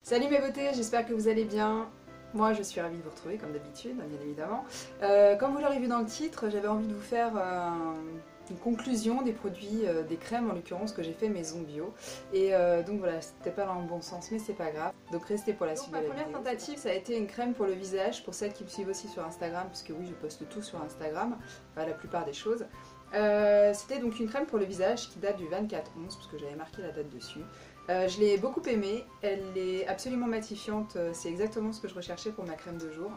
Salut mes beautés, j'espère que vous allez bien. Moi je suis ravie de vous retrouver comme d'habitude, bien évidemment. Comme vous l'aurez vu dans le titre, j'avais envie de vous faire une conclusion des produits, des crèmes en l'occurrence que j'ai fait maison bio. Et donc voilà, c'était pas dans le bon sens mais c'est pas grave. Donc restez pour la suite de la vidéo. Ma première tentative ça a été une crème pour le visage, pour celles qui me suivent aussi sur Instagram, puisque oui je poste tout sur Instagram, enfin la plupart des choses. C'était donc une crème pour le visage qui date du 24/11 parce que j'avais marqué la date dessus. Je l'ai beaucoup aimée, elle est absolument matifiante, c'est exactement ce que je recherchais pour ma crème de jour,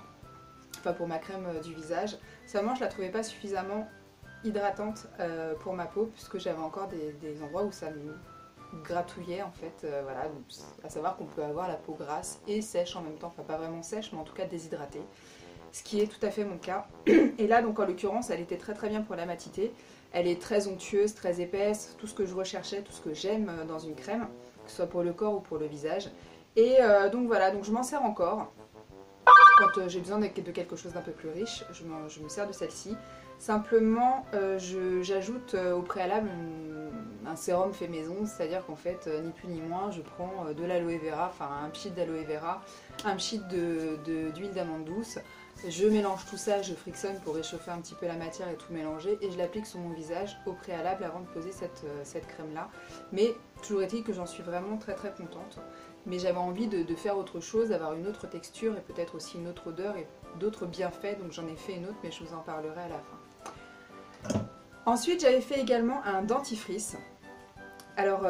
enfin pour ma crème du visage. Seulement je la trouvais pas suffisamment hydratante pour ma peau puisque j'avais encore des endroits où ça me gratouillait en fait, voilà, donc, à savoir qu'on peut avoir la peau grasse et sèche en même temps, enfin pas vraiment sèche mais en tout cas déshydratée. Ce qui est tout à fait mon cas. Et là donc en l'occurrence elle était très bien pour la matité. Elle est très onctueuse, très épaisse, tout ce que je recherchais, tout ce que j'aime dans une crème, que ce soit pour le corps ou pour le visage. Et donc voilà, donc je m'en sers encore. Quand j'ai besoin de quelque chose d'un peu plus riche, je me sers de celle-ci. Simplement, j'ajoute au préalable un sérum fait maison, c'est-à-dire qu'en fait, ni plus ni moins, je prends de l'aloe vera, enfin un pchit d'aloe vera, un pchit d'huile d'amande douce. Je mélange tout ça, je frictionne pour réchauffer un petit peu la matière et tout mélanger et je l'applique sur mon visage au préalable avant de poser cette crème là. Mais toujours est-il que j'en suis vraiment très contente. Mais j'avais envie de faire autre chose, d'avoir une autre texture et peut-être aussi une autre odeur et d'autres bienfaits, donc j'en ai fait une autre mais je vous en parlerai à la fin. Ensuite j'avais fait également un dentifrice. Alors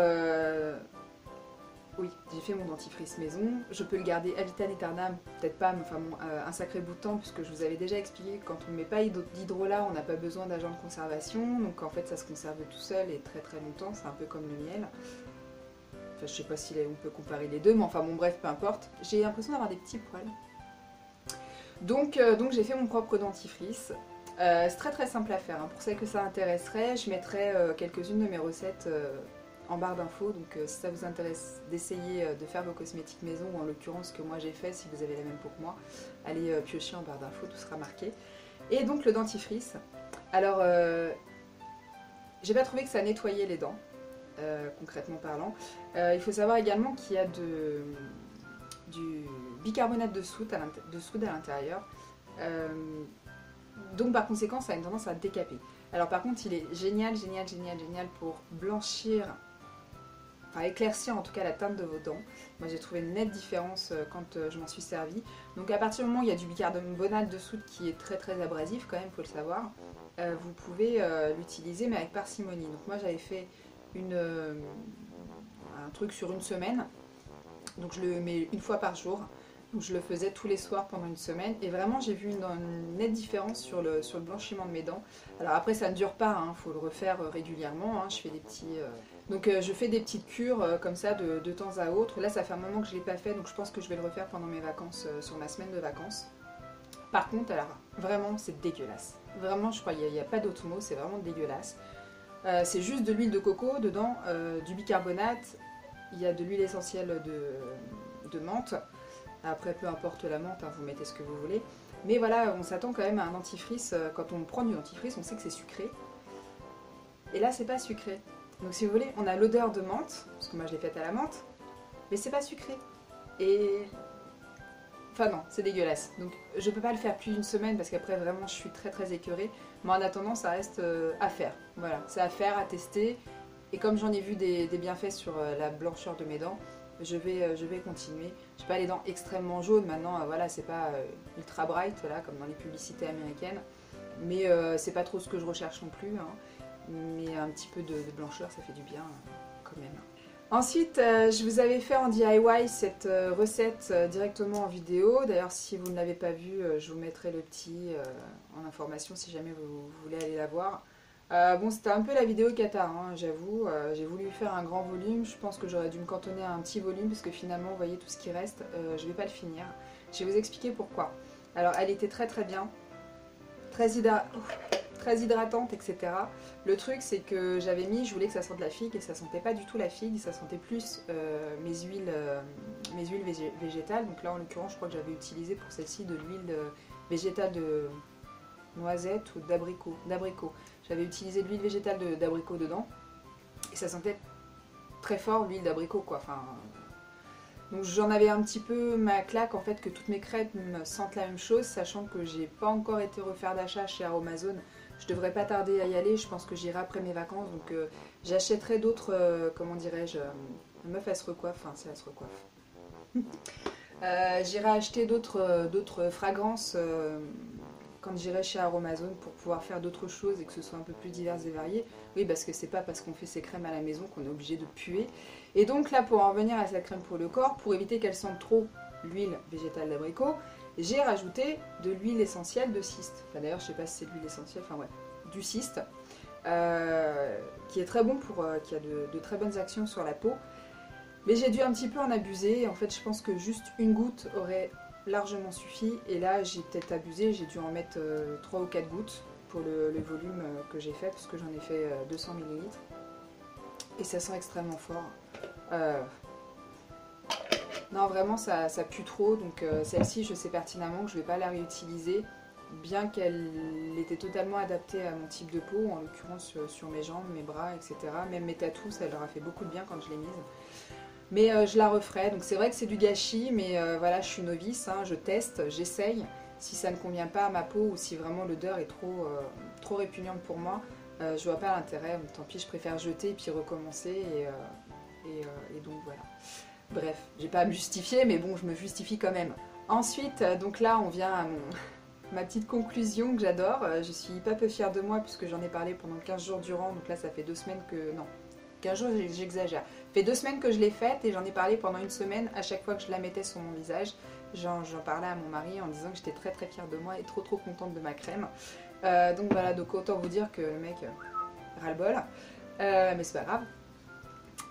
oui, j'ai fait mon dentifrice maison, je peux le garder à vitam aeternam, peut-être pas, mais enfin bon, un sacré bout de temps, puisque je vous avais déjà expliqué que quand on ne met pas d'hydrolat, on n'a pas besoin d'agent de conservation, donc en fait ça se conserve tout seul et très longtemps, c'est un peu comme le miel. Enfin je sais pas si on peut comparer les deux, mais enfin bon bref, peu importe. J'ai l'impression d'avoir des petits poils. Donc j'ai fait mon propre dentifrice. C'est très simple à faire, hein. Pour celles que ça intéresserait, je mettrai quelques-unes de mes recettes en barre d'infos, donc si ça vous intéresse d'essayer de faire vos cosmétiques maison, ou en l'occurrence ce que moi j'ai fait, si vous avez la même peau que moi, allez piocher en barre d'infos, tout sera marqué. Et donc le dentifrice, alors j'ai pas trouvé que ça nettoyait les dents, concrètement parlant. Il faut savoir également qu'il y a du bicarbonate de soude à l'intérieur, donc par conséquent ça a une tendance à décaper. Alors par contre il est génial pour blanchir, enfin éclaircir en tout cas la teinte de vos dents. Moi j'ai trouvé une nette différence quand je m'en suis servie. Donc à partir du moment où il y a du bicarbonate de soude qui est très abrasif quand même, faut le savoir, vous pouvez l'utiliser mais avec parcimonie. Donc moi j'avais fait un truc sur une semaine, donc je le mets une fois par jour. Donc je le faisais tous les soirs pendant une semaine et vraiment j'ai vu une nette différence sur le blanchiment de mes dents. Alors après ça ne dure pas, hein, faut le refaire régulièrement, hein. Je fais des petits... Donc je fais des petites cures comme ça de temps à autre. Là ça fait un moment que je ne l'ai pas fait, donc je pense que je vais le refaire pendant mes vacances, sur ma semaine de vacances. Par contre, alors vraiment c'est dégueulasse. Vraiment je crois qu'il n'y a pas d'autre mot, c'est vraiment dégueulasse. C'est juste de l'huile de coco, dedans du bicarbonate, il y a de l'huile essentielle de menthe. Après, peu importe la menthe, hein, vous mettez ce que vous voulez. Mais voilà, on s'attend quand même à un dentifrice. Quand on prend du dentifrice, on sait que c'est sucré. Et là, c'est pas sucré. Donc si vous voulez, on a l'odeur de menthe, parce que moi je l'ai faite à la menthe, mais c'est pas sucré. Et... Enfin non, c'est dégueulasse. Donc je peux pas le faire plus d'une semaine, parce qu'après vraiment je suis très écœurée. Mais en attendant, ça reste à faire. Voilà, c'est à faire, à tester. Et comme j'en ai vu des bienfaits sur la blancheur de mes dents, je vais continuer. J'ai pas les dents extrêmement jaunes maintenant, voilà, c'est pas ultra bright là, comme dans les publicités américaines, mais c'est pas trop ce que je recherche non plus, hein. Mais un petit peu de blancheur ça fait du bien quand même. Ensuite je vous avais fait en DIY cette recette directement en vidéo. D'ailleurs si vous ne l'avez pas vue, je vous mettrai le petit en information si jamais vous voulez aller la voir. Bon, c'était un peu la vidéo cata, hein, j'avoue. J'ai voulu faire un grand volume. Je pense que j'aurais dû me cantonner à un petit volume parce que finalement, vous voyez tout ce qui reste, je vais pas le finir. Je vais vous expliquer pourquoi. Alors, elle était très bien, très hydratante, etc. Le truc, c'est que je voulais que ça sente la figue et ça sentait pas du tout la figue, ça sentait plus mes huiles végétales. Donc là, en l'occurrence, je crois que j'avais utilisé pour celle-ci de l'huile végétale de noisette ou d'abricot. J'avais utilisé de l'huile végétale d'abricot dedans et ça sentait très fort l'huile d'abricot quoi. Enfin, Donc j'en avais un petit peu ma claque en fait que toutes mes crêpes me sentent la même chose, sachant que j'ai pas encore été refaire d'achat chez Aromazone. Je devrais pas tarder à y aller, je pense que j'irai après mes vacances, donc j'achèterai d'autres, comment dirais-je, la meuf elle se recoiffe, enfin c'est elle se recoiffe. J'irai acheter d'autres fragrances quand j'irai chez Aromazone pour pouvoir faire d'autres choses et que ce soit un peu plus divers et varié. Oui, parce que c'est pas parce qu'on fait ses crèmes à la maison qu'on est obligé de puer. Et donc là, pour en revenir à cette crème pour le corps, pour éviter qu'elle sente trop l'huile végétale d'abricot, j'ai rajouté de l'huile essentielle de cyste. Enfin d'ailleurs, je sais pas si c'est de l'huile essentielle, enfin ouais, du cyste, qui est très bon qui a de très bonnes actions sur la peau. Mais j'ai dû un petit peu en abuser. En fait, je pense que juste une goutte aurait largement suffi. Et là, j'ai peut-être abusé. J'ai dû en mettre 3 ou 4 gouttes pour le volume que j'ai fait, parce que j'en ai fait 200 ml. Et ça sent extrêmement fort. Non, vraiment, ça pue trop. Donc celle-ci, je sais pertinemment que je ne vais pas la réutiliser. Bien qu'elle était totalement adaptée à mon type de peau, en l'occurrence sur mes jambes, mes bras, etc. Même mes tatous, ça leur a fait beaucoup de bien quand je l'ai mise. Mais je la referai, donc c'est vrai que c'est du gâchis, mais voilà, je suis novice, hein, je teste, j'essaye. Si ça ne convient pas à ma peau ou si vraiment l'odeur est trop répugnante pour moi, je vois pas l'intérêt, tant pis, je préfère jeter et puis recommencer, et donc voilà. Bref, j'ai pas à me justifier, mais bon, je me justifie quand même. Ensuite, donc là, on vient à ma petite conclusion que j'adore. Je suis pas peu fière de moi puisque j'en ai parlé pendant 15 jours durant, donc là ça fait 2 semaines que... Non, 15 jours j'exagère. Ça fait 2 semaines que je l'ai faite et j'en ai parlé pendant 1 semaine à chaque fois que je la mettais sur mon visage. J'en parlais à mon mari en disant que j'étais très très fière de moi et trop contente de ma crème. Donc voilà, donc autant vous dire que le mec ras-le-bol, mais c'est pas grave.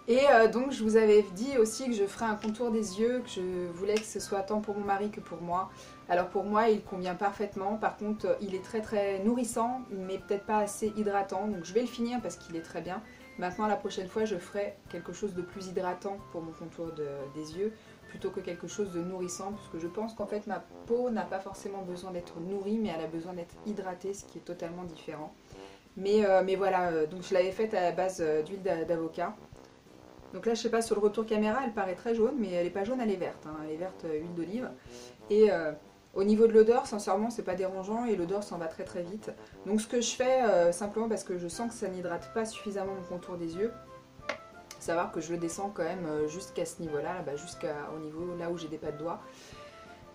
Et donc je vous avais dit aussi que je ferais un contour des yeux, que je voulais que ce soit tant pour mon mari que pour moi. Alors pour moi il convient parfaitement, par contre il est très nourrissant mais peut-être pas assez hydratant, donc je vais le finir parce qu'il est très bien. Maintenant la prochaine fois je ferai quelque chose de plus hydratant pour mon contour des yeux plutôt que quelque chose de nourrissant, parce que je pense qu'en fait ma peau n'a pas forcément besoin d'être nourrie mais elle a besoin d'être hydratée, ce qui est totalement différent. Mais voilà, donc je l'avais faite à la base d'huile d'avocat. Donc là, je sais pas, sur le retour caméra, elle paraît très jaune, mais elle est pas jaune, elle est verte. Hein. Elle est verte huile d'olive. Et au niveau de l'odeur, sincèrement, c'est pas dérangeant et l'odeur s'en va très vite. Donc ce que je fais, simplement parce que je sens que ça n'hydrate pas suffisamment mon contour des yeux, savoir que je le descends quand même jusqu'à ce niveau-là, jusqu'au niveau là où j'ai des pas de doigts.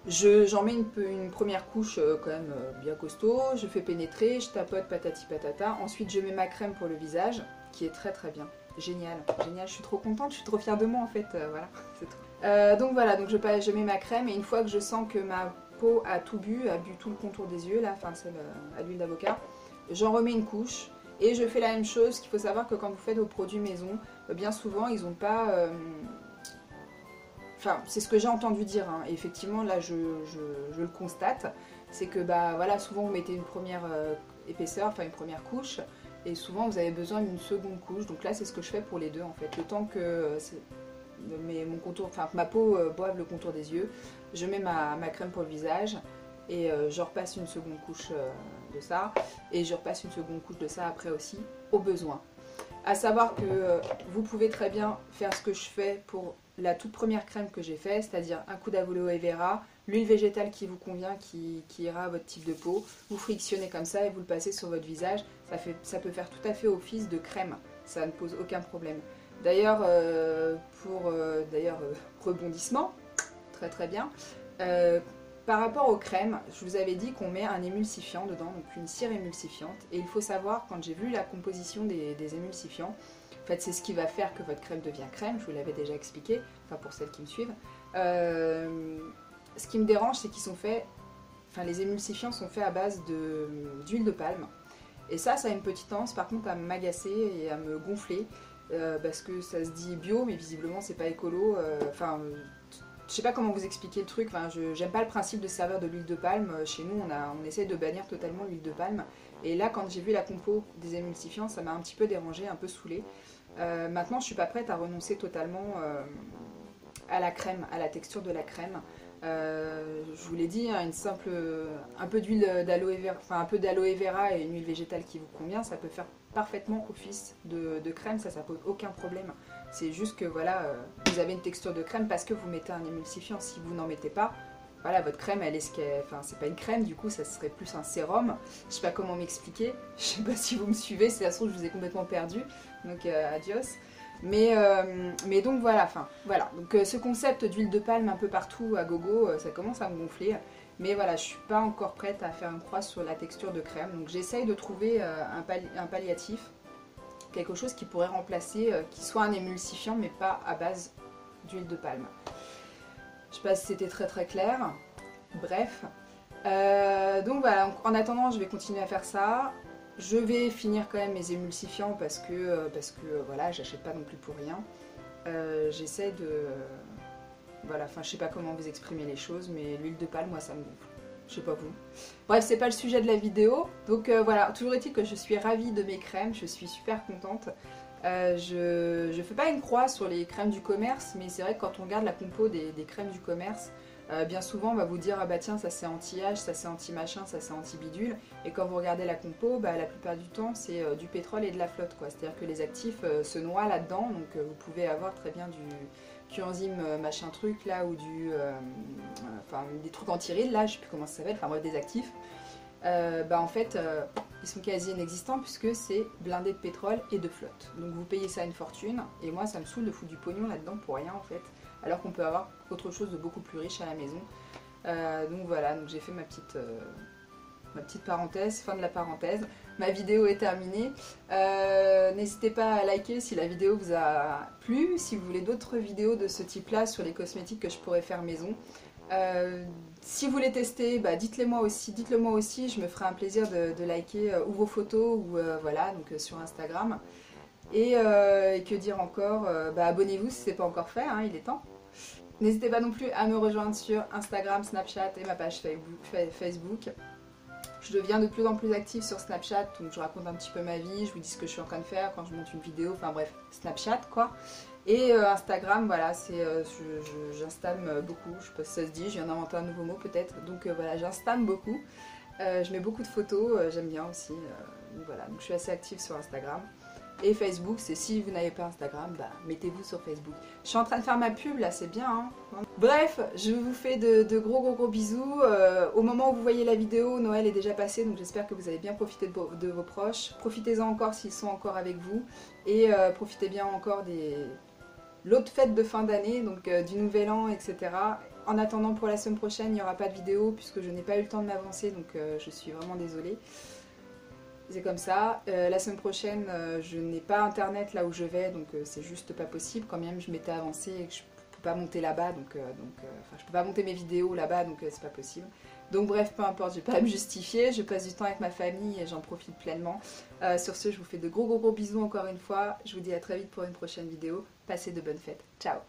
J'en mets une première couche quand même bien costaud, je fais pénétrer, je tapote patati patata. Ensuite, je mets ma crème pour le visage, qui est très bien. Génial, génial, je suis trop contente, je suis trop fière de moi en fait, voilà, c'est tout. Donc voilà, donc je mets ma crème et une fois que je sens que ma peau a bu tout le contour des yeux, là, enfin celle à l'huile d'avocat, j'en remets une couche et je fais la même chose. Qu'il faut savoir que quand vous faites vos produits maison, bien souvent ils n'ont pas... Enfin, c'est ce que j'ai entendu dire, hein. Et effectivement là je le constate, c'est que bah voilà, souvent vous mettez une première épaisseur, enfin une première couche, et souvent vous avez besoin d'une seconde couche. Donc là c'est ce que je fais pour les deux en fait. Le temps que ma peau boive le contour des yeux, je mets ma crème pour le visage et je repasse une seconde couche de ça, et je repasse une seconde couche de ça après aussi au besoin. À savoir que vous pouvez très bien faire ce que je fais pour la toute première crème que j'ai faite, c'est-à-dire un coup d'aloe vera, l'huile végétale qui vous convient, qui ira à votre type de peau, vous frictionnez comme ça et vous le passez sur votre visage. Ça peut faire tout à fait office de crème, ça ne pose aucun problème. D'ailleurs, rebondissement, très bien, par rapport aux crèmes, je vous avais dit qu'on met un émulsifiant dedans, donc une cire émulsifiante, et il faut savoir, quand j'ai vu la composition des émulsifiants, en fait c'est ce qui va faire que votre crème devient crème, je vous l'avais déjà expliqué, enfin pour celles qui me suivent. Ce qui me dérange, c'est qu'ils sont faits, les émulsifiants sont faits à base d'huile de palme. Et ça a une petite tendance par contre à m'agacer et à me gonfler, parce que ça se dit bio, mais visiblement c'est pas écolo. Je sais pas comment vous expliquer le truc, j'aime pas le principe de servir de l'huile de palme. Chez nous, on essaie de bannir totalement l'huile de palme. Et là, quand j'ai vu la compo des émulsifiants, ça m'a un petit peu dérangée, un peu saoulée. Maintenant, je suis pas prête à renoncer totalement à la crème, à la texture de la crème. Je vous l'ai dit, hein, un peu d'huile d'aloe vera, un peu d'aloe vera et une huile végétale qui vous convient, ça peut faire parfaitement office de crème, ça pose aucun problème. C'est juste que voilà, vous avez une texture de crème parce que vous mettez un émulsifiant. Si vous n'en mettez pas, voilà, votre crème, elle est ce qu'elle... Enfin, c'est pas une crème, du coup, ça serait plus un sérum. Je sais pas comment m'expliquer. Je sais pas si vous me suivez, c'est la façon que je vous ai complètement perdu. Donc, adios. Mais donc voilà, enfin, voilà. Donc, ce concept d'huile de palme un peu partout à gogo, ça commence à me gonfler. Mais voilà, je suis pas encore prête à faire une croix sur la texture de crème. Donc, j'essaye de trouver un palliatif. Quelque chose qui pourrait remplacer, qui soit un émulsifiant, mais pas à base d'huile de palme. Je sais pas si c'était très très clair. Bref. Donc voilà, en attendant, je vais continuer à faire ça. Je vais finir quand même mes émulsifiants parce que voilà, j'achète pas non plus pour rien. J'essaie de... voilà, enfin je sais pas comment vous exprimer les choses, mais l'huile de palme, moi ça me gonfle. Je sais pas vous. Bref, c'est pas le sujet de la vidéo. Donc voilà, toujours est-il que je suis ravie de mes crèmes, je suis super contente. Je fais pas une croix sur les crèmes du commerce, mais c'est vrai que quand on regarde la compo des crèmes du commerce, bien souvent on va vous dire ah bah tiens ça c'est anti-âge, ça c'est anti-machin, ça c'est anti-bidule. Et quand vous regardez la compo, bah, la plupart du temps c'est du pétrole et de la flotte quoi. C'est-à-dire que les actifs se noient là-dedans, donc vous pouvez avoir très bien du enzyme machin truc là ou enfin des trucs anti-rides là, je sais plus comment ça s'appelle, enfin bref des actifs. Bah en fait ils sont quasi inexistants puisque c'est blindé de pétrole et de flotte. Donc vous payez ça une fortune et moi ça me saoule de foutre du pognon là-dedans pour rien en fait, alors qu'on peut avoir autre chose de beaucoup plus riche à la maison. Donc voilà, donc j'ai fait ma petite parenthèse, fin de la parenthèse. Ma vidéo est terminée. N'hésitez pas à liker si la vidéo vous a plu, si vous voulez d'autres vidéos de ce type là sur les cosmétiques que je pourrais faire maison. Si vous les testez, bah dites-le moi aussi, je me ferai un plaisir de liker ou vos photos ou voilà, donc sur Instagram. Et que dire encore, bah abonnez-vous si ce n'est pas encore fait, hein, il est temps. N'hésitez pas non plus à me rejoindre sur Instagram, Snapchat et ma page Facebook. Je deviens de plus en plus active sur Snapchat, donc je raconte un petit peu ma vie, je vous dis ce que je suis en train de faire quand je monte une vidéo, enfin bref, Snapchat quoi. Et Instagram, voilà, j'installe beaucoup, je sais pas si ça se dit, je viens d'inventer un nouveau mot peut-être, donc voilà, j'installe beaucoup. Je mets beaucoup de photos, j'aime bien aussi, donc voilà, donc je suis assez active sur Instagram. Et Facebook, c'est si vous n'avez pas Instagram, bah mettez-vous sur Facebook. Je suis en train de faire ma pub là, c'est bien hein. Bref, je vous fais de gros bisous. Au moment où vous voyez la vidéo, Noël est déjà passé, donc j'espère que vous avez bien profité de vos proches. Profitez-en encore s'ils sont encore avec vous. Et profitez bien encore l'autre fête de fin d'année, donc du nouvel an, etc. En attendant pour la semaine prochaine, il n'y aura pas de vidéo puisque je n'ai pas eu le temps de m'avancer, donc je suis vraiment désolée. C'est comme ça. La semaine prochaine, je n'ai pas internet là où je vais, donc c'est juste pas possible. Quand même, je m'étais avancée et que je peux pas monter là-bas, enfin, je peux pas monter mes vidéos là-bas, donc c'est pas possible. Donc bref, peu importe, je vais pas à me justifier. Je passe du temps avec ma famille et j'en profite pleinement. Sur ce, je vous fais de gros bisous encore une fois. Je vous dis à très vite pour une prochaine vidéo. Passez de bonnes fêtes. Ciao!